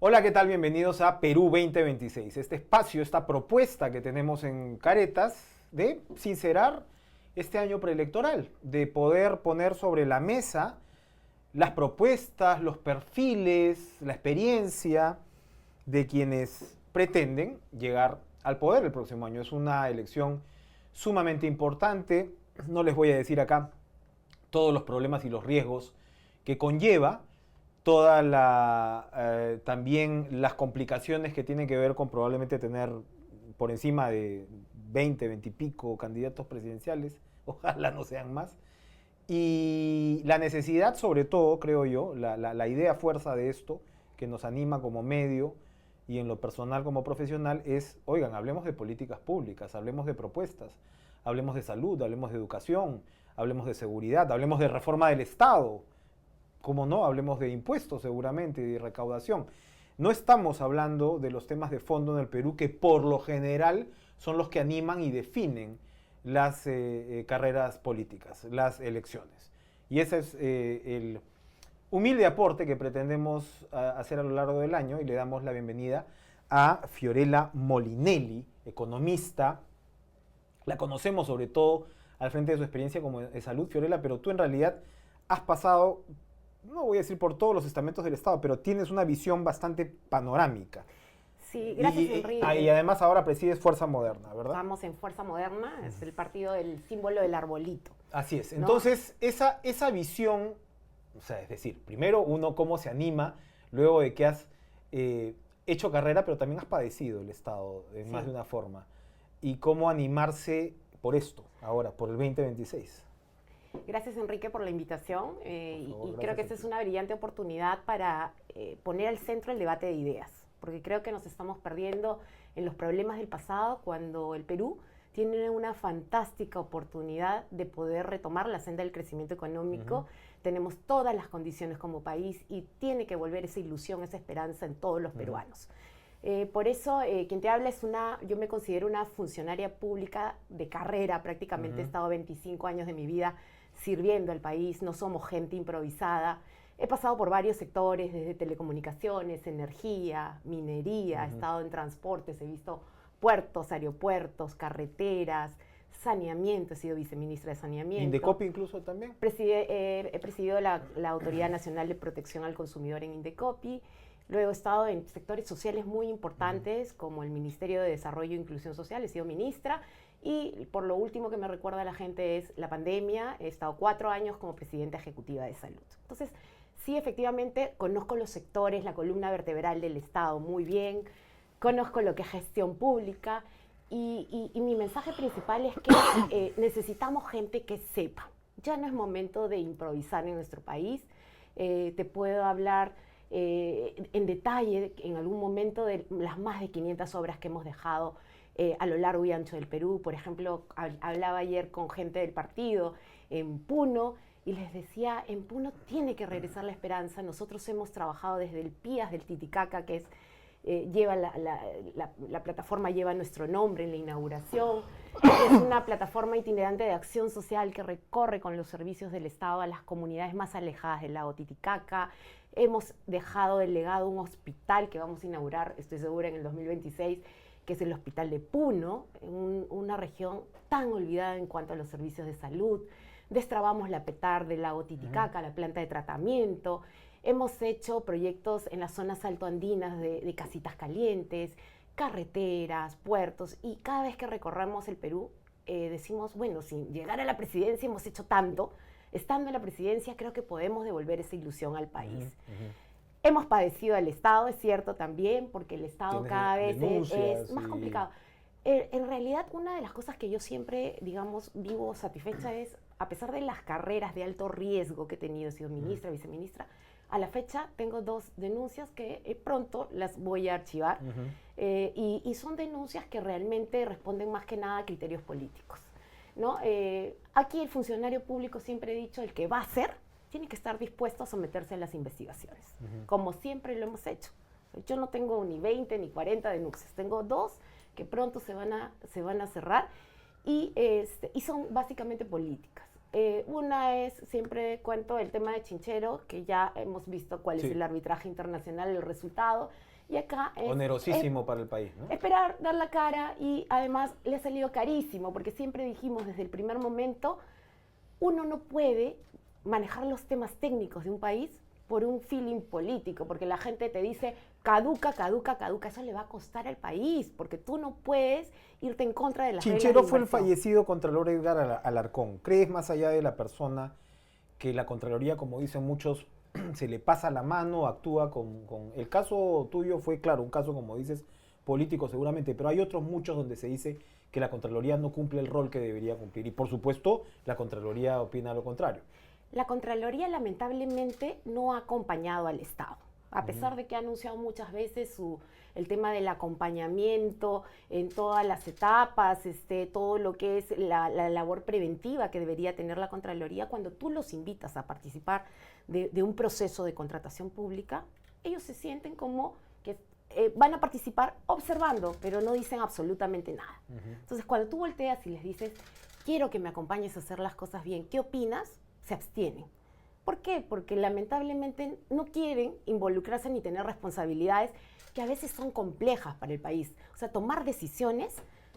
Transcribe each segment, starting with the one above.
Hola, ¿qué tal? Bienvenidos a Perú 2026. Este espacio, esta propuesta que tenemos en Caretas de sincerar este año preelectoral, de poder poner sobre la mesa las propuestas, los perfiles, la experiencia de quienes pretenden llegar al poder el próximo año. Es una elección sumamente importante. No les voy a decir acá todos los problemas y los riesgos que conlleva, también las complicaciones que tienen que ver con probablemente tener por encima de 20 y pico candidatos presidenciales, ojalá no sean más, y la necesidad sobre todo, creo yo, la idea fuerza de esto, que nos anima como medio y en lo personal como profesional es, oigan, hablemos de políticas públicas, hablemos de propuestas, hablemos de salud, hablemos de educación, hablemos de seguridad, hablemos de reforma del Estado, como no, hablemos de impuestos seguramente y de recaudación. No estamos hablando de los temas de fondo en el Perú que por lo general son los que animan y definen las carreras políticas, las elecciones. Y ese es el humilde aporte que pretendemos hacer a lo largo del año y le damos la bienvenida a Fiorella Molinelli, economista. La conocemos sobre todo al frente de su experiencia como de salud, Fiorella, pero tú en realidad has pasado, no voy a decir por todos los estamentos del Estado, pero tienes una visión bastante panorámica. Sí, gracias Y Enrique. además ahora presides Fuerza Moderna, ¿verdad? Estamos en Fuerza Moderna, es el partido del símbolo del arbolito. Así es. ¿No? Entonces, esa visión, o sea, es decir, primero uno cómo se anima, luego de que has hecho carrera, pero también has padecido el Estado en más de una forma, y cómo animarse por esto, ahora, por el 2026. Gracias Enrique por la invitación y creo que esta es ti. una brillante oportunidad para poner al centro el debate de ideas, porque creo que nos estamos perdiendo en los problemas del pasado cuando el Perú tiene una fantástica oportunidad de poder retomar la senda del crecimiento económico. Tenemos todas las condiciones como país y tiene que volver esa ilusión, esa esperanza en todos los peruanos. Por eso, quien te habla yo me considero una funcionaria pública de carrera, prácticamente he estado 25 años de mi vida sirviendo al país, no somos gente improvisada. He pasado por varios sectores, desde telecomunicaciones, energía, minería, he estado en transportes, he visto puertos, aeropuertos, carreteras, saneamiento, he sido viceministra de saneamiento. Indecopi incluso también. He presidido la Autoridad Nacional de Protección al Consumidor en Indecopi. Luego he estado en sectores sociales muy importantes, como el Ministerio de Desarrollo e Inclusión Social, he sido ministra. Y por lo último que me recuerda a la gente es la pandemia. He estado 4 años como presidenta ejecutiva de salud. Entonces, sí, efectivamente, conozco los sectores, la columna vertebral del Estado muy bien, conozco lo que es gestión pública y mi mensaje principal es que necesitamos gente que sepa. Ya no es momento de improvisar en nuestro país. Te puedo hablar en detalle en algún momento de las más de 500 obras que hemos dejado a lo largo y ancho del Perú. Por ejemplo, hablaba ayer con gente del partido en Puno y les decía, en Puno tiene que regresar la esperanza. Nosotros hemos trabajado desde el PIAS del Titicaca, que es lleva la plataforma lleva nuestro nombre en la inauguración. Es una plataforma itinerante de acción social que recorre con los servicios del Estado a las comunidades más alejadas del lago Titicaca. Hemos dejado de legado un hospital que vamos a inaugurar, estoy segura, en el 2026, que es el Hospital de Puno, en una región tan olvidada en cuanto a los servicios de salud. Destrabamos la PETAR del lago Titicaca, la planta de tratamiento. Hemos hecho proyectos en las zonas altoandinas de casitas calientes, carreteras, puertos, y cada vez que recorremos el Perú decimos, bueno, sin llegar a la presidencia hemos hecho tanto, estando en la presidencia creo que podemos devolver esa ilusión al país. Hemos padecido al Estado, es cierto también, porque el Estado cada vez es más complicado. En realidad, una de las cosas que yo siempre, digamos, vivo satisfecha es, a pesar de las carreras de alto riesgo que he tenido, he sido ministra, viceministra, a la fecha tengo 2 denuncias que pronto las voy a archivar y son denuncias que realmente responden más que nada a criterios políticos, ¿no? Aquí el funcionario público, siempre he dicho, el que va a hacer, tiene que estar dispuesto a someterse a las investigaciones, como siempre lo hemos hecho. Yo no tengo ni 20 ni 40 denuncias, tengo 2 que pronto se van a cerrar y son básicamente políticas. Una es, siempre cuento el tema de Chinchero, que ya hemos visto cuál es el arbitraje internacional, el resultado, Y acá es onerosísimo para el país, ¿no? esperar, dar la cara, y además le ha salido carísimo, porque siempre dijimos desde el primer momento, uno no puede manejar los temas técnicos de un país por un feeling político, porque la gente te dice caduca, caduca, caduca. Eso le va a costar al país, porque tú no puedes irte en contra de las reglas de Chinchero fue el inversión. fallecido Contralor Edgar Alarcón. ¿Crees, más allá de la persona, que la Contraloría, como dicen muchos, se le pasa la mano, actúa con... El caso tuyo fue, claro, un caso, como dices, político seguramente, pero hay otros muchos donde se dice que la Contraloría no cumple el rol que debería cumplir. Y por supuesto, la Contraloría opina lo contrario. La Contraloría lamentablemente no ha acompañado al Estado, a pesar de que ha anunciado muchas veces el tema del acompañamiento en todas las etapas, todo lo que es la labor preventiva que debería tener la Contraloría. Cuando tú los invitas a participar de un proceso de contratación pública, ellos se sienten como que van a participar observando, pero no dicen absolutamente nada. Entonces, cuando tú volteas y les dices, quiero que me acompañes a hacer las cosas bien, ¿qué opinas?, se abstienen. ¿Por qué? Porque lamentablemente no quieren involucrarse ni tener responsabilidades que a veces son complejas para el país. O sea, tomar decisiones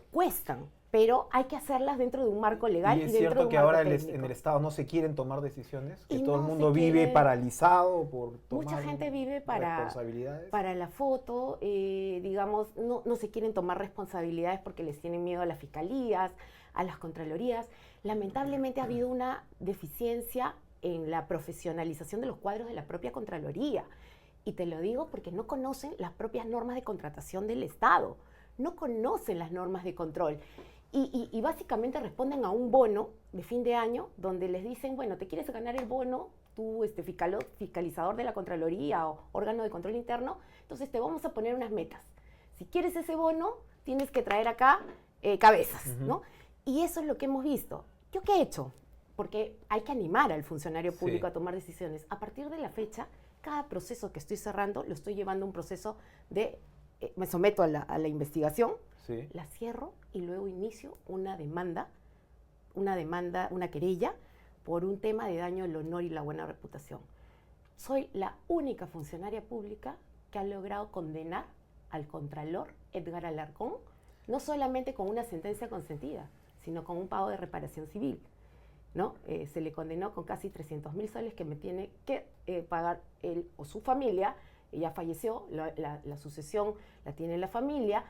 cuestan, pero hay que hacerlas dentro de un marco legal y y es dentro cierto de un que marco ahora técnico. en el Estado no se quieren tomar decisiones, que Y todo el no mundo se vive quiere- paralizado por tomar Mucha gente vive para responsabilidades. la foto, digamos, no se quieren tomar responsabilidades porque les tienen miedo a las fiscalías, a las contralorías. Lamentablemente ha habido una deficiencia en la profesionalización de los cuadros de la propia Contraloría. Y te lo digo porque no conocen las propias normas de contratación del Estado, no conocen las normas de control. Y básicamente responden a un bono de fin de año donde les dicen, bueno, ¿te quieres ganar el bono? Tú, fiscalizador de la Contraloría o órgano de control interno, entonces te vamos a poner unas metas. Si quieres ese bono, tienes que traer acá cabezas, ¿no? Y eso es lo que hemos visto. ¿Yo qué he hecho? Porque hay que animar al funcionario público a tomar decisiones. A partir de la fecha, cada proceso que estoy cerrando, lo estoy llevando a un proceso de, me someto a la investigación, la cierro y luego inicio una querella por un tema de daño al honor y la buena reputación. Soy la única funcionaria pública que ha logrado condenar al Contralor Edgar Alarcón, no solamente con una sentencia consentida, sino con un pago de reparación civil, ¿no? Se le condenó con casi 300.000 soles que me tiene que pagar él o su familia. Ella falleció, la sucesión la tiene la familia,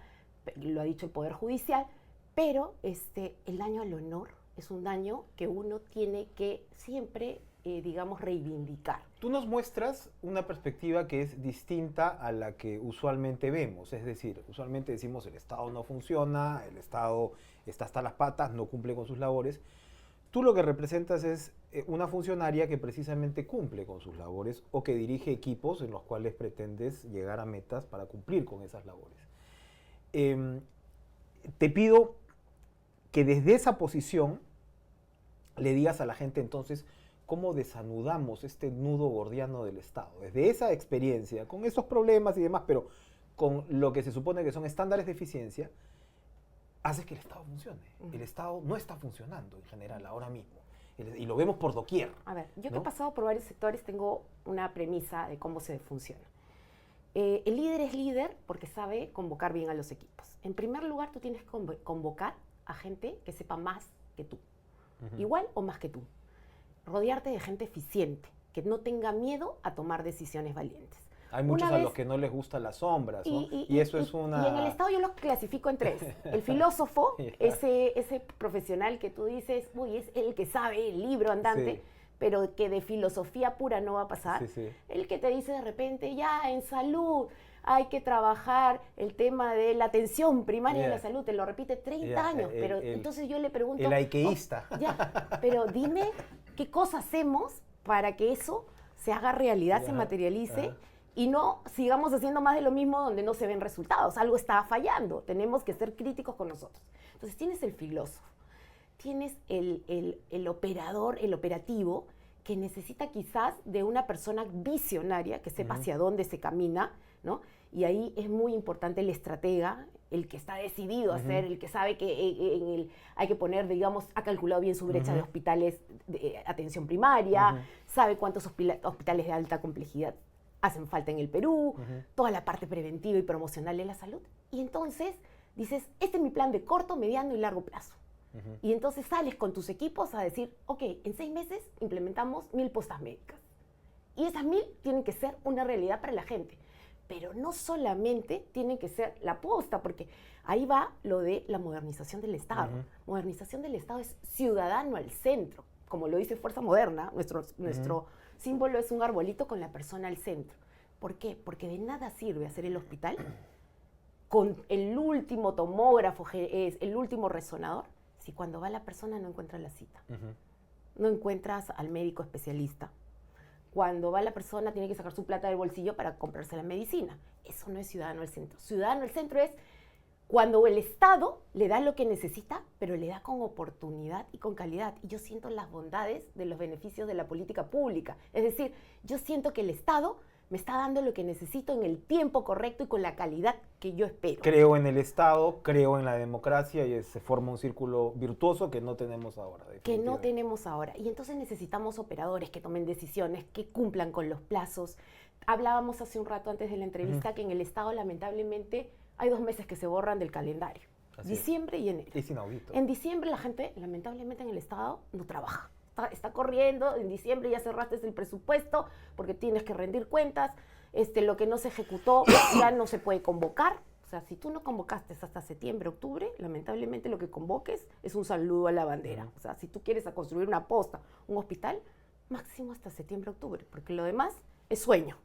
lo ha dicho el Poder Judicial, pero el daño al honor es un daño que uno tiene que siempre, digamos, reivindicar. Tú nos muestras una perspectiva que es distinta a la que usualmente vemos, es decir, usualmente decimos el Estado no funciona, el Estado está hasta las patas, no cumple con sus labores. Tú lo que representas es una funcionaria que precisamente cumple con sus labores o que dirige equipos en los cuales pretendes llegar a metas para cumplir con esas labores. Te pido que desde esa posición le digas a la gente entonces cómo desanudamos este nudo gordiano del Estado. Desde esa experiencia, con esos problemas y demás, pero con lo que se supone que son estándares de eficiencia, haces que el Estado funcione. El Estado no está funcionando en general ahora mismo. Y lo vemos por doquier. A ver, yo ¿no? que he pasado por varios sectores tengo una premisa de cómo se funciona. El líder es líder porque sabe convocar bien a los equipos. En primer lugar, tú tienes que convocar a gente que sepa más que tú. Igual o más que tú. Rodearte de gente eficiente, que no tenga miedo a tomar decisiones valientes. Hay muchos a los que no les gustan las sombras, ¿no? Y eso es una... Y en el Estado yo los clasifico en tres. El filósofo, ese profesional que tú dices, uy, es el que sabe el libro andante, pero que de filosofía pura no va a pasar. El que te dice de repente, ya, en salud hay que trabajar el tema de la atención primaria de la salud, te lo repite 30 años, pero entonces yo le pregunto... El aiqueísta. Pero dime, ¿qué cosa hacemos para que eso se haga realidad, se materialice? Y no sigamos haciendo más de lo mismo donde no se ven resultados. Algo está fallando. Tenemos que ser críticos con nosotros. Entonces tienes el filósofo, tienes el operador, el operativo, que necesita quizás de una persona visionaria que sepa hacia dónde se camina, ¿no? Y ahí es muy importante el estratega, el que está decidido a hacer, el que sabe que hay que poner, digamos, ha calculado bien su brecha de hospitales de atención primaria, sabe cuántos hospitales de alta complejidad hacen falta en el Perú, toda la parte preventiva y promocional de la salud. Y entonces dices, este es mi plan de corto, mediano y largo plazo. Y entonces sales con tus equipos a decir, ok, en 6 meses implementamos 1000 postas médicas. Y esas 1000 tienen que ser una realidad para la gente. Pero no solamente tienen que ser la posta, porque ahí va lo de la modernización del Estado. Modernización del Estado es ciudadano al centro, como lo dice Fuerza Moderna. Nuestro símbolo es un arbolito con la persona al centro. ¿Por qué? Porque de nada sirve hacer el hospital con el último tomógrafo, el último resonador, si cuando va la persona no encuentra la cita. No encuentras al médico especialista. Cuando va la persona tiene que sacar su plata del bolsillo para comprarse la medicina. Eso no es ciudadano al centro. Ciudadano al centro es cuando el Estado le da lo que necesita, pero le da con oportunidad y con calidad. Y yo siento las bondades de los beneficios de la política pública. Es decir, yo siento que el Estado me está dando lo que necesito en el tiempo correcto y con la calidad que yo espero. Creo en el Estado, creo en la democracia y se forma un círculo virtuoso que no tenemos ahora. Que no tenemos ahora. Y entonces necesitamos operadores que tomen decisiones, que cumplan con los plazos. Hablábamos hace un rato antes de la entrevista que en el Estado lamentablemente hay 2 meses que se borran del calendario. Diciembre y enero. Es inaudito. En diciembre la gente lamentablemente en el Estado no trabaja. Está corriendo, en diciembre ya cerraste el presupuesto porque tienes que rendir cuentas, lo que no se ejecutó ya no se puede convocar. O sea, si tú no convocaste hasta septiembre, octubre, lamentablemente lo que convoques es un saludo a la bandera. O sea, si tú quieres construir una posta, un hospital, máximo hasta septiembre, octubre, porque lo demás es sueño.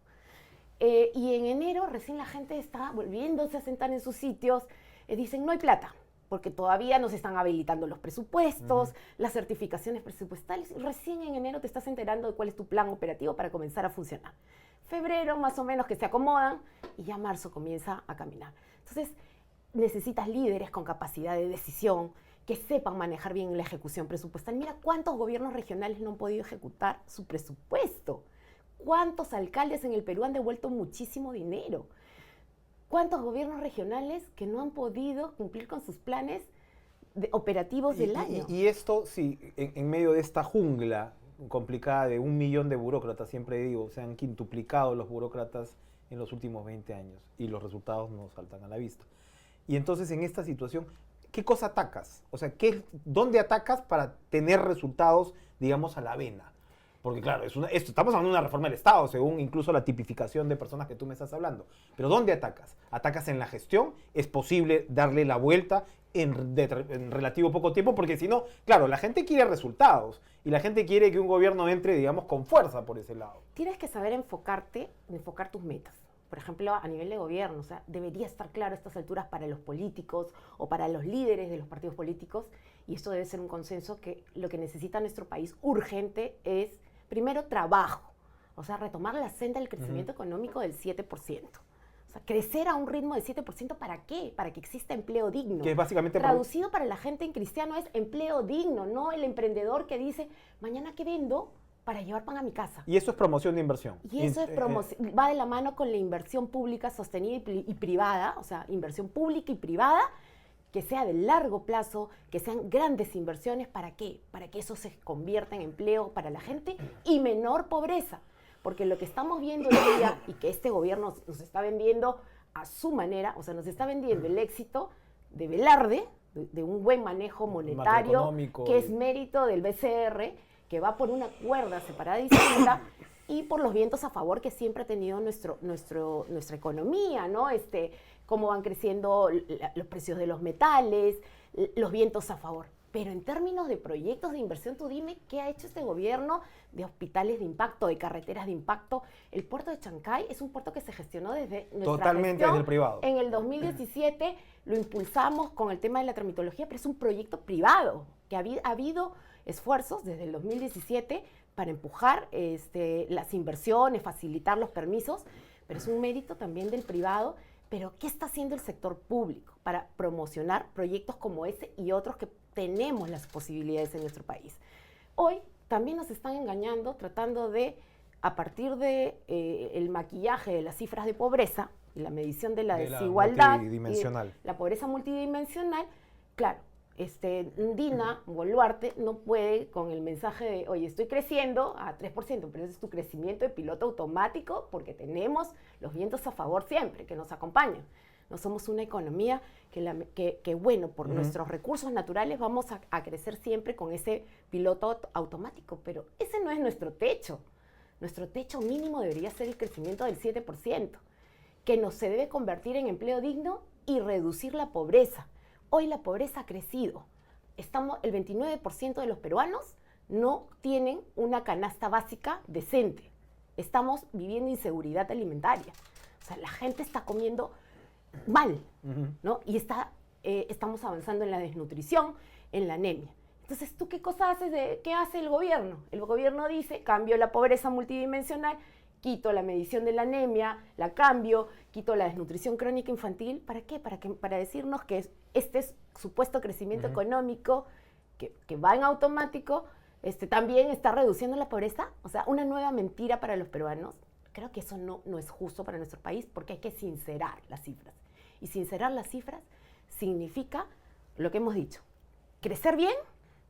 Y en enero recién la gente está volviéndose a sentar en sus sitios, dicen no hay plata, porque todavía no se están habilitando los presupuestos, las certificaciones presupuestales, y recién en enero te estás enterando de cuál es tu plan operativo para comenzar a funcionar. Febrero más o menos que se acomodan y ya marzo comienza a caminar. Entonces necesitas líderes con capacidad de decisión, que sepan manejar bien la ejecución presupuestal. Mira cuántos gobiernos regionales no han podido ejecutar su presupuesto. ¿Cuántos alcaldes en el Perú han devuelto muchísimo dinero? ¿Cuántos gobiernos regionales que no han podido cumplir con sus planes operativos del año? Y esto, sí, en medio de esta jungla complicada de 1 millón de burócratas, siempre digo, se han quintuplicado los burócratas en los últimos 20 años y los resultados no saltan a la vista. Y entonces en esta situación, ¿qué cosa atacas? O sea, ¿dónde atacas para tener resultados, digamos, a la vena? Porque claro, estamos hablando de una reforma del Estado, según incluso la tipificación de personas que tú me estás hablando. Pero ¿dónde atacas? ¿Atacas en la gestión? ¿Es posible darle la vuelta en relativo poco tiempo? Porque si no, claro, la gente quiere resultados y la gente quiere que un gobierno entre, digamos, con fuerza por ese lado. Tienes que saber enfocar tus metas. Por ejemplo, a nivel de gobierno, o sea, debería estar claro a estas alturas para los políticos o para los líderes de los partidos políticos, y esto debe ser un consenso, que lo que necesita nuestro país urgente es, primero, trabajo, o sea, retomar la senda del crecimiento económico del 7%. O sea, crecer a un ritmo de 7%, ¿para qué? Para que exista empleo digno. Que es básicamente traducido para la gente en cristiano es empleo digno, no el emprendedor que dice, mañana ¿qué vendo? Para llevar pan a mi casa. Y eso es promoción de inversión. Y eso es promoción, va de la mano con la inversión pública sostenida y privada, o sea, inversión pública y privada, que sea de largo plazo, que sean grandes inversiones. ¿Para qué? Para que eso se convierta en empleo para la gente y menor pobreza. Porque lo que estamos viendo hoy día, y que este gobierno nos está vendiendo a su manera, o sea, nos está vendiendo el éxito de Velarde, de un buen manejo monetario, que es mérito del BCR, que va por una cuerda separada y distinta, y por los vientos a favor que siempre ha tenido nuestra economía, ¿no? Cómo van creciendo los precios de los metales, los vientos a favor. Pero en términos de proyectos de inversión, tú dime qué ha hecho este gobierno de hospitales de impacto, de carreteras de impacto. El puerto de Chancay es un puerto que se gestionó desde nuestra totalmente desde el privado. En el 2017 lo impulsamos con el tema de la tramitología, pero es un proyecto privado, que ha habido esfuerzos desde el 2017 para empujar las inversiones, facilitar los permisos, pero es un mérito también del privado. Pero ¿qué está haciendo el sector público para promocionar proyectos como ese y otros que tenemos las posibilidades en nuestro país? Hoy también nos están engañando tratando de, a partir de el maquillaje de las cifras de pobreza y la medición de la desigualdad, multidimensional. La pobreza multidimensional, claro, Dina Boluarte no puede con el mensaje de, oye, estoy creciendo a 3%, pero ese es tu crecimiento de piloto automático porque tenemos los vientos a favor siempre, que nos acompañan. No somos una economía que bueno, por nuestros recursos naturales vamos a crecer siempre con ese piloto automático, pero ese no es nuestro techo. Nuestro techo mínimo debería ser el crecimiento del 7%, que nos se debe convertir en empleo digno y reducir la pobreza. Hoy la pobreza ha crecido. El 29% de los peruanos no tienen una canasta básica decente. Estamos viviendo inseguridad alimentaria. O sea, la gente está comiendo mal, ¿no? Y estamos avanzando en la desnutrición, en la anemia. Entonces, ¿tú qué cosa haces? ¿Qué hace el gobierno? El gobierno dice, cambio la pobreza multidimensional, quito la medición de la anemia, la cambio, quito la desnutrición crónica infantil. ¿Para qué? Para decirnos que este es supuesto crecimiento económico que va en automático, también está reduciendo la pobreza. O sea, una nueva mentira para los peruanos. Creo que eso no es justo para nuestro país porque hay que sincerar las cifras. Y sincerar las cifras significa lo que hemos dicho, crecer bien,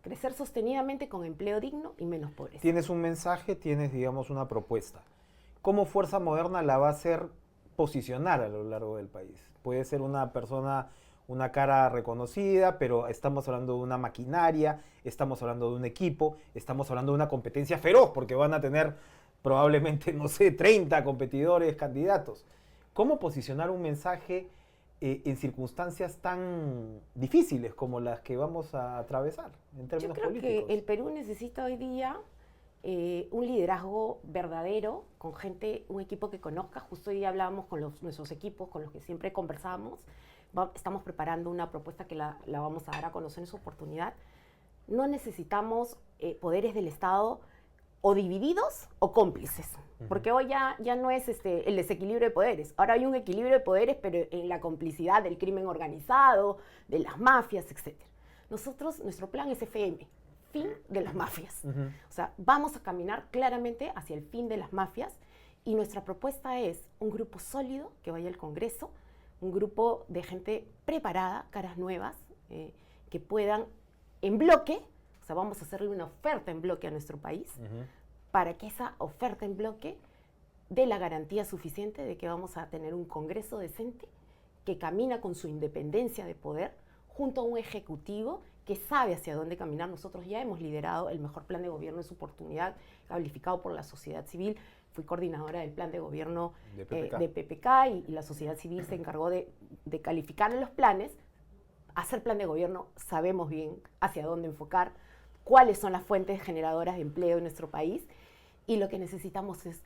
crecer sostenidamente con empleo digno y menos pobreza. Tienes un mensaje, tienes, digamos, una propuesta. ¿Cómo Fuerza Moderna la va a hacer posicionar a lo largo del país? Puede ser una persona, una cara reconocida, pero estamos hablando de una maquinaria, estamos hablando de un equipo, estamos hablando de una competencia feroz, porque van a tener probablemente, no sé, 30 competidores, candidatos. ¿Cómo posicionar un mensaje en circunstancias tan difíciles como las que vamos a atravesar en términos políticos? Yo creo que el Perú necesita hoy día un liderazgo verdadero, con gente, un equipo que conozca. Justo hoy hablábamos con nuestros equipos, con los que siempre conversamos. Estamos preparando una propuesta que la vamos a dar a conocer en su oportunidad. No necesitamos poderes del Estado o divididos o cómplices, porque hoy ya no es el desequilibrio de poderes. Ahora hay un equilibrio de poderes, pero en la complicidad del crimen organizado, de las mafias, etc. Nuestro plan es FM, fin de las mafias. O sea, vamos a caminar claramente hacia el fin de las mafias y nuestra propuesta es un grupo sólido que vaya al Congreso, un grupo de gente preparada, caras nuevas, que puedan en bloque. O sea, vamos a hacerle una oferta en bloque a nuestro país para que esa oferta en bloque dé la garantía suficiente de que vamos a tener un Congreso decente que camina con su independencia de poder junto a un Ejecutivo que sabe hacia dónde caminar. Nosotros ya hemos liderado el mejor plan de gobierno en su oportunidad, calificado por la sociedad civil. Fui coordinadora del plan de gobierno de PPK y la sociedad civil se encargó de calificar los planes. Hacer plan de gobierno, sabemos bien hacia dónde enfocar, cuáles son las fuentes generadoras de empleo en nuestro país, y lo que necesitamos es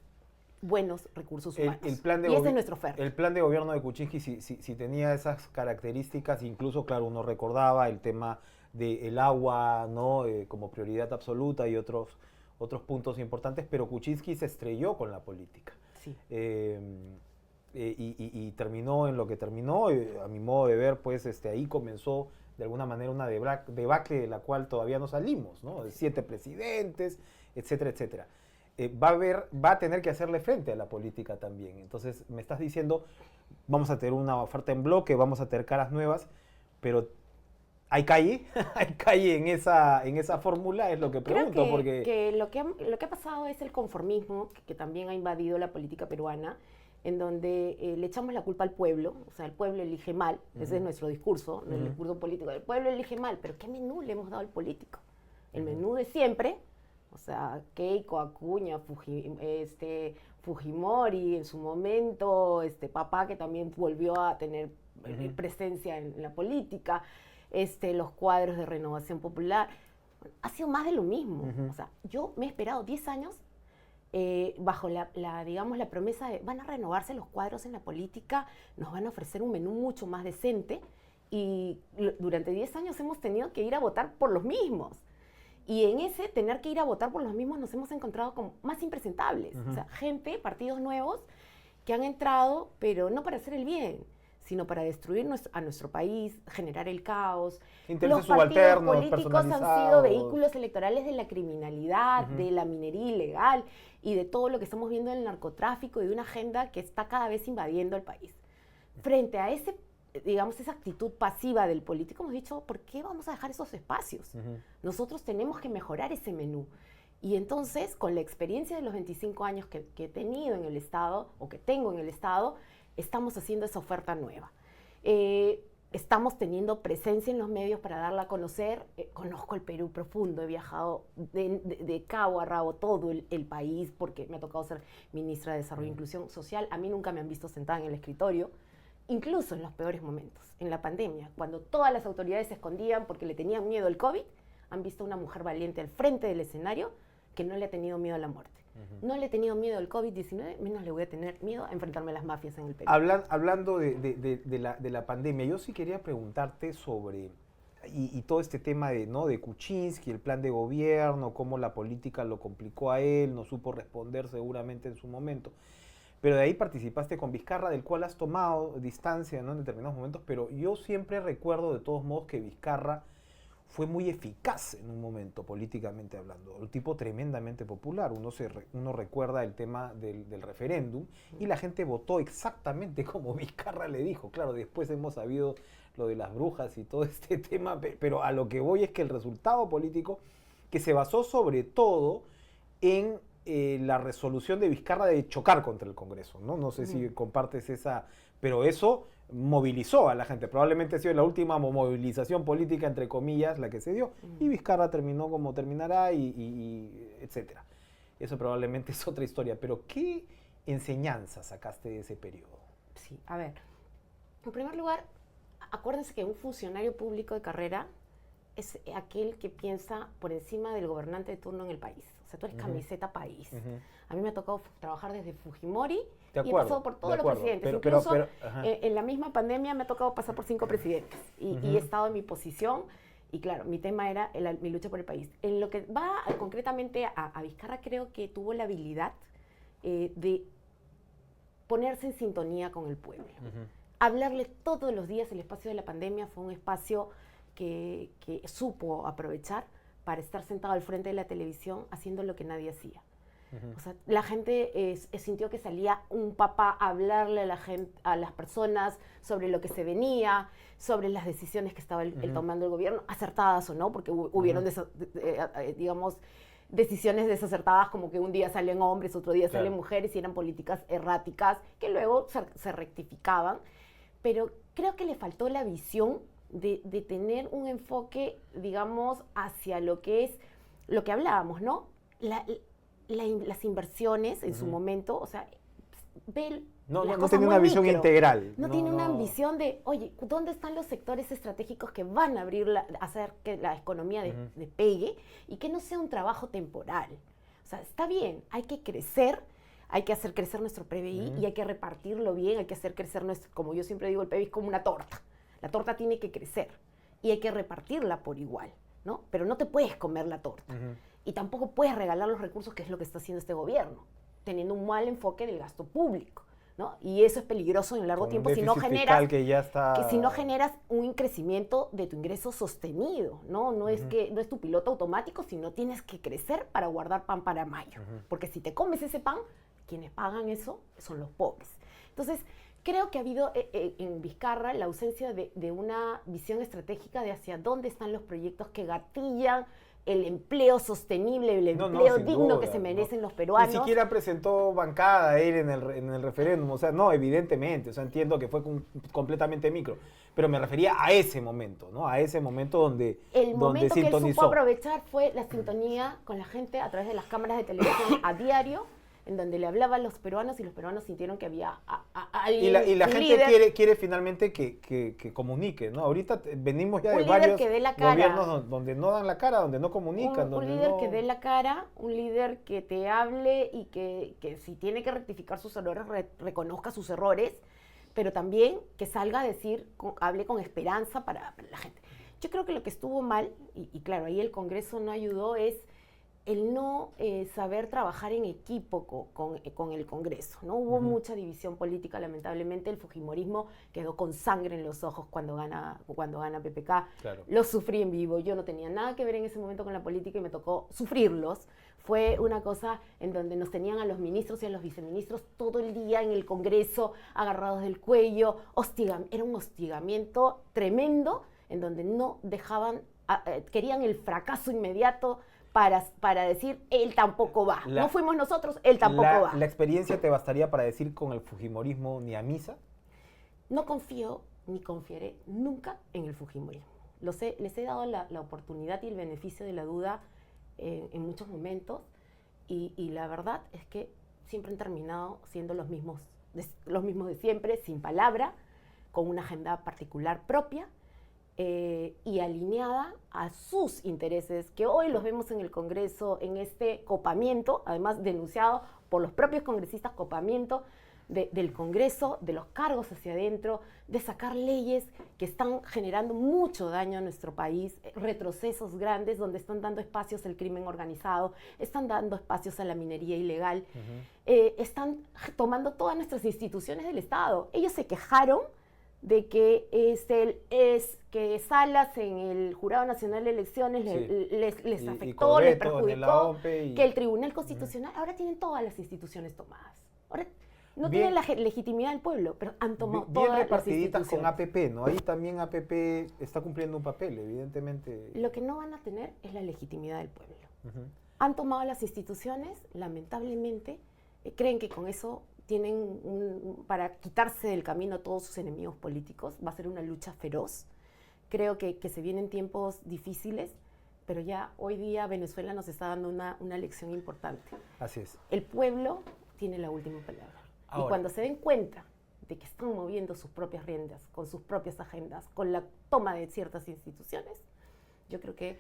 buenos recursos humanos. Y esa es nuestra oferta. El plan de gobierno de Kuczynski, si tenía esas características, incluso, claro, uno recordaba el tema del agua, ¿no? Como prioridad absoluta y otros puntos importantes, pero Kuczynski se estrelló con la política. Sí. Y terminó en lo que terminó. A mi modo de ver, pues ahí comenzó de alguna manera una debacle de la cual todavía no salimos, ¿no? De 7 presidentes, etcétera, etcétera. Va a tener que hacerle frente a la política también. Entonces, me estás diciendo, vamos a tener una oferta en bloque, vamos a tener caras nuevas, pero ¿hay calle? ¿Hay calle en esa fórmula? Es lo que pregunto. Que lo que ha pasado es el conformismo que también ha invadido la política peruana, en donde le echamos la culpa al pueblo. O sea, el pueblo elige mal, ese es nuestro discurso, el discurso político. El pueblo elige mal, pero ¿qué menú le hemos dado al político? El menú de siempre, o sea, Keiko, Acuña, Fujimori, en su momento, papá que también volvió a tener presencia en la política, los cuadros de Renovación Popular, ha sido más de lo mismo. O sea, yo me he esperado 10 años bajo digamos, la promesa de van a renovarse los cuadros en la política, nos van a ofrecer un menú mucho más decente, y durante 10 años hemos tenido que ir a votar por los mismos. Y en ese tener que ir a votar por los mismos nos hemos encontrado con más impresentables. O sea, partidos nuevos que han entrado, pero no para hacer el bien, sino para destruir a nuestro país, generar el caos. Intereses los partidos políticos han sido vehículos electorales de la criminalidad, de la minería ilegal y de todo lo que estamos viendo en el narcotráfico y de una agenda que está cada vez invadiendo el país. Frente a ese digamos, esa actitud pasiva del político, hemos dicho, ¿por qué vamos a dejar esos espacios? Nosotros tenemos que mejorar ese menú. Y entonces, con la experiencia de los 25 años que he tenido en el Estado, o que tengo en el Estado, estamos haciendo esa oferta nueva. Estamos teniendo presencia en los medios para darla a conocer. Conozco el Perú profundo, he viajado de cabo a rabo todo el país, porque me ha tocado ser ministra de Desarrollo e Inclusión Social. A mí nunca me han visto sentada en el escritorio, incluso en los peores momentos, en la pandemia, cuando todas las autoridades se escondían porque le tenían miedo al COVID, han visto a una mujer valiente al frente del escenario que no le ha tenido miedo a la muerte. No le he tenido miedo al COVID-19, menos le voy a tener miedo a enfrentarme a las mafias en el Perú. Hablando de la pandemia, yo sí quería preguntarte sobre, y todo este tema de Kuczynski, el plan de gobierno, cómo la política lo complicó a él, no supo responder seguramente en su momento. Pero de ahí participaste con Vizcarra, del cual has tomado distancia, ¿no?, en determinados momentos, pero yo siempre recuerdo de todos modos que Vizcarra fue muy eficaz en un momento, políticamente hablando. Un tipo tremendamente popular. Uno recuerda el tema del referéndum y la gente votó exactamente como Vizcarra le dijo. Claro, después hemos sabido lo de las brujas y todo este tema, pero a lo que voy es que el resultado político, que se basó sobre todo en la resolución de Vizcarra de chocar contra el Congreso, ¿no? No sé si compartes esa, pero eso movilizó a la gente. Probablemente ha sido la última movilización política, entre comillas, la que se dio, y Vizcarra terminó como terminará, y etcétera. Eso probablemente es otra historia, pero ¿qué enseñanzas sacaste de ese periodo? Sí, a ver, en primer lugar, acuérdense que un funcionario público de carrera es aquel que piensa por encima del gobernante de turno en el país. O sea, tú eres camiseta país. A mí me ha tocado trabajar desde Fujimori y he pasado por todos los presidentes. Incluso en la misma pandemia me ha tocado pasar por 5 presidentes y he estado en mi posición. Y claro, mi tema era mi lucha por el país. En lo que va concretamente a Vizcarra, creo que tuvo la habilidad de ponerse en sintonía con el pueblo. Hablarle todos los días. El espacio de la pandemia fue un espacio que supo aprovechar para estar sentado al frente de la televisión haciendo lo que nadie hacía. O sea, la gente sintió que salía un papá a hablarle a las personas sobre lo que se venía, sobre las decisiones que estaba tomando el gobierno, acertadas o no, porque hubieron, digamos, decisiones desacertadas, como que un día salen hombres, otro día salen mujeres, y eran políticas erráticas que luego se rectificaban. Pero creo que le faltó la visión de tener un enfoque, digamos, hacia lo que es lo que hablábamos, ¿no? Las inversiones en su momento, o sea, no tiene una visión integral. No tiene una visión de, oye, ¿dónde están los sectores estratégicos que van a hacer que la economía despegue y que no sea un trabajo temporal? O sea, está bien, hay que crecer, hay que hacer crecer nuestro PBI y hay que repartirlo bien, hay que hacer crecer como yo siempre digo, el PBI es como una torta. La torta tiene que crecer y hay que repartirla por igual, ¿no? Pero no te puedes comer la torta. Y tampoco puedes regalar los recursos, que es lo que está haciendo este gobierno, teniendo un mal enfoque del gasto público, ¿no? Y eso es peligroso en el largo tiempo si no generas un crecimiento de tu ingreso sostenido, ¿no? No es tu piloto automático, sino tienes que crecer para guardar pan para mayo. Porque si te comes ese pan, quienes pagan eso son los pobres. Entonces, creo que ha habido en Vizcarra la ausencia de una visión estratégica de hacia dónde están los proyectos que gatillan el empleo sostenible, el empleo digno que se merecen los peruanos. Ni siquiera presentó bancada él en el referéndum, o sea, no, evidentemente, o sea, entiendo que fue completamente micro, pero me refería a ese momento, ¿no? A ese momento donde el momento que él supo aprovechar fue la sintonía con la gente a través de las cámaras de televisión a diario, en donde le hablaba a los peruanos y los peruanos sintieron que había alguien, y la gente quiere finalmente que comunique, ¿no? Ahorita venimos ya de varios gobiernos donde no dan la cara, donde no comunican. Un líder que dé la cara, un líder que te hable y que si tiene que rectificar sus errores, reconozca sus errores, pero también que salga a decir, hable con esperanza para la gente. Yo creo que lo que estuvo mal, y claro, ahí el Congreso no ayudó, es el no saber trabajar en equipo con el Congreso, ¿no? Hubo mucha división política, lamentablemente. El fujimorismo quedó con sangre en los ojos cuando gana PPK. Claro. Lo sufrí en vivo. Yo no tenía nada que ver en ese momento con la política y me tocó sufrirlos. Fue una cosa en donde nos tenían a los ministros y a los viceministros todo el día en el Congreso, agarrados del cuello, era un hostigamiento tremendo, en donde no dejaban, querían el fracaso inmediato para decir, él tampoco va. No fuimos nosotros, él tampoco va. ¿La experiencia te bastaría para decir con el fujimorismo ni a misa? No confío ni confiaré nunca en el fujimorismo. Les he dado la oportunidad y el beneficio de la duda en muchos momentos y la verdad es que siempre han terminado siendo los mismos de siempre, sin palabra, con una agenda particular propia y alineada a sus intereses, que hoy los vemos en el Congreso, en este copamiento, además denunciado por los propios congresistas, copamiento del Congreso, de los cargos hacia adentro, de sacar leyes que están generando mucho daño a nuestro país, retrocesos grandes donde están dando espacios al crimen organizado, están dando espacios a la minería ilegal, están tomando todas nuestras instituciones del Estado. Ellos se quejaron de que que Salas en el Jurado Nacional de Elecciones les afectó, les perjudicó, que el Tribunal Constitucional, ahora tienen todas las instituciones tomadas. Ahora no tienen la legitimidad del pueblo, pero han tomado todas las instituciones. Con APP, ¿no? Ahí también APP está cumpliendo un papel, evidentemente. Lo que no van a tener es la legitimidad del pueblo. Han tomado las instituciones, lamentablemente, creen que con eso tienen para quitarse del camino a todos sus enemigos políticos. Va a ser una lucha feroz. Creo que se vienen tiempos difíciles, pero ya hoy día Venezuela nos está dando una lección importante. Así es. El pueblo tiene la última palabra. Ahora, y cuando se den cuenta de que están moviendo sus propias riendas, con sus propias agendas, con la toma de ciertas instituciones, yo creo que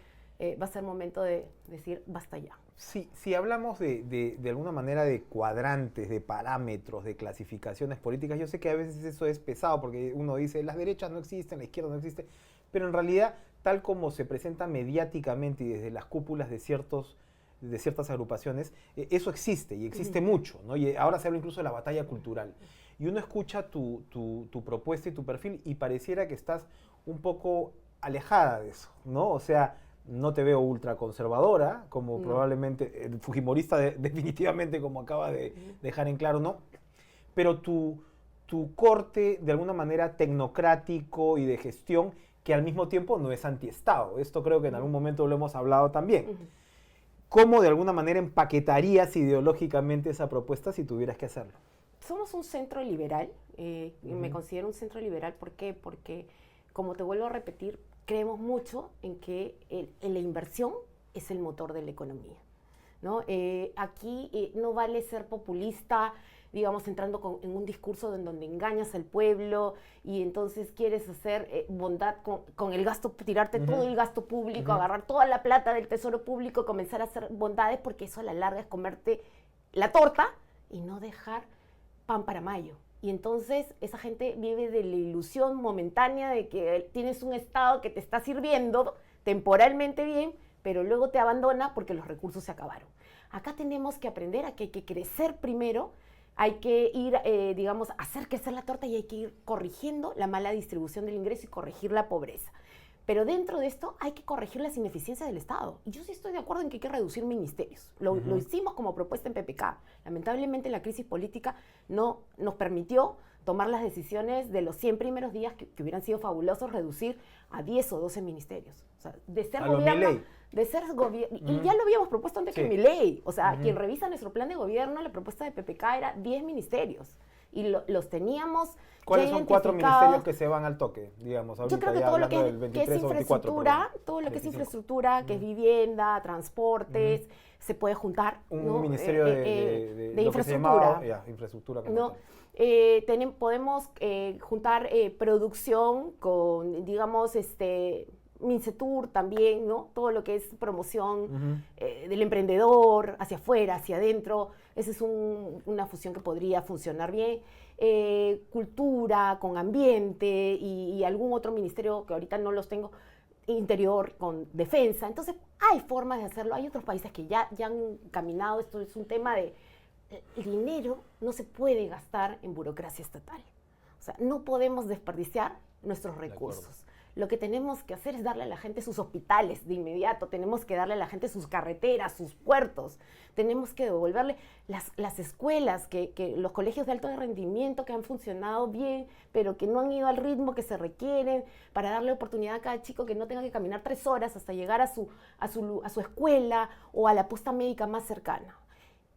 va a ser momento de decir basta ya. Sí, si hablamos de alguna manera de cuadrantes, de parámetros, de clasificaciones políticas, yo sé que a veces eso es pesado porque uno dice las derechas no existen, la izquierda no existe, pero en realidad tal como se presenta mediáticamente y desde las cúpulas de ciertas agrupaciones, eso existe y existe mucho, ¿no? Y ahora se habla incluso de la batalla cultural. Y uno escucha tu propuesta y tu perfil y pareciera que estás un poco alejada de eso, ¿no? O sea, no te veo ultraconservadora, como probablemente el fujimorista definitivamente, como acaba de dejar en claro, ¿no? Pero tu corte, de alguna manera, tecnocrático y de gestión, que al mismo tiempo no es antiestado. Esto creo que en algún momento lo hemos hablado también. ¿Cómo de alguna manera empaquetarías ideológicamente esa propuesta si tuvieras que hacerlo? Somos un centro liberal, me considero un centro liberal, ¿por qué? Porque, como te vuelvo a repetir, creemos mucho en que la inversión es el motor de la economía, ¿no? Aquí no vale ser populista, digamos, entrando en un discurso en donde engañas al pueblo y entonces quieres hacer bondad con el gasto, tirarte todo el gasto público, agarrar toda la plata del tesoro público, comenzar a hacer bondades, porque eso a la larga es comerte la torta y no dejar pan para mayo. Y entonces esa gente vive de la ilusión momentánea de que tienes un Estado que te está sirviendo temporalmente bien, pero luego te abandona porque los recursos se acabaron. Acá tenemos que aprender a que hay que crecer primero, hay que ir, digamos, hacer crecer la torta y hay que ir corrigiendo la mala distribución del ingreso y corregir la pobreza. Pero dentro de esto hay que corregir las ineficiencias del Estado. Y yo sí estoy de acuerdo en que hay que reducir ministerios. Lo hicimos como propuesta en PPK. Lamentablemente la crisis política no nos permitió tomar las decisiones de los 100 primeros días que hubieran sido fabulosos, reducir a 10 o 12 ministerios. O sea, de ser gobierno, y ya lo habíamos propuesto antes que Milei. O sea, quien revisa nuestro plan de gobierno, la propuesta de PPK era 10 ministerios. Y los teníamos. ¿Cuáles son 4 ministerios que se van al toque, digamos? Yo creo que todo lo que es infraestructura, que es vivienda, transportes, se puede juntar. Un ministerio de infraestructura. Infraestructura. ¿No? Podemos juntar producción con, digamos, Mincetur también, ¿no? Todo lo que es promoción del emprendedor hacia afuera, hacia adentro. Esa es una fusión que podría funcionar bien. Cultura con ambiente y algún otro ministerio que ahorita no los tengo, interior con defensa. Entonces hay formas de hacerlo. Hay otros países que ya han caminado. Esto es un tema de el dinero no se puede gastar en burocracia estatal. O sea, no podemos desperdiciar nuestros recursos. Lo que tenemos que hacer es darle a la gente sus hospitales de inmediato, tenemos que darle a la gente sus carreteras, sus puertos, tenemos que devolverle las escuelas, los colegios de alto rendimiento que han funcionado bien, pero que no han ido al ritmo que se requieren, para darle oportunidad a cada chico que no tenga que caminar 3 horas hasta llegar a su escuela o a la posta médica más cercana.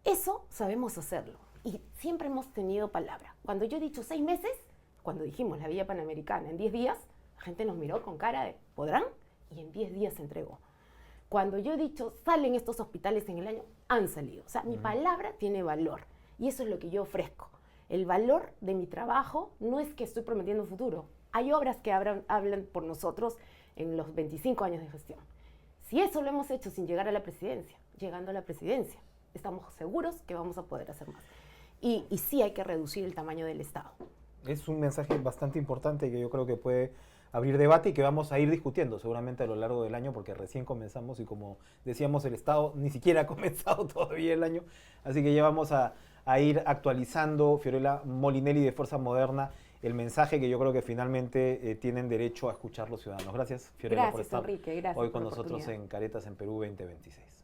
Eso sabemos hacerlo y siempre hemos tenido palabra. Cuando yo he dicho 6 meses, cuando dijimos la Vía Panamericana en 10 días, la gente nos miró con cara de ¿podrán? Y en 10 días se entregó. Cuando yo he dicho salen estos hospitales en el año, han salido. O sea, mi palabra tiene valor y eso es lo que yo ofrezco. El valor de mi trabajo no es que estoy prometiendo un futuro. Hay obras que hablan por nosotros en los 25 años de gestión. Si eso lo hemos hecho sin llegar a la presidencia, llegando a la presidencia, estamos seguros que vamos a poder hacer más. Y sí hay que reducir el tamaño del Estado. Es un mensaje bastante importante que yo creo que puede abrir debate y que vamos a ir discutiendo seguramente a lo largo del año, porque recién comenzamos y como decíamos, el Estado ni siquiera ha comenzado todavía el año, así que ya vamos a ir actualizando, Fiorella Molinelli de Fuerza Moderna, el mensaje que yo creo que finalmente tienen derecho a escuchar los ciudadanos. Gracias, Fiorella, por estar Enrique, gracias hoy con por la nosotros oportunidad. en Caretas en Perú 2026.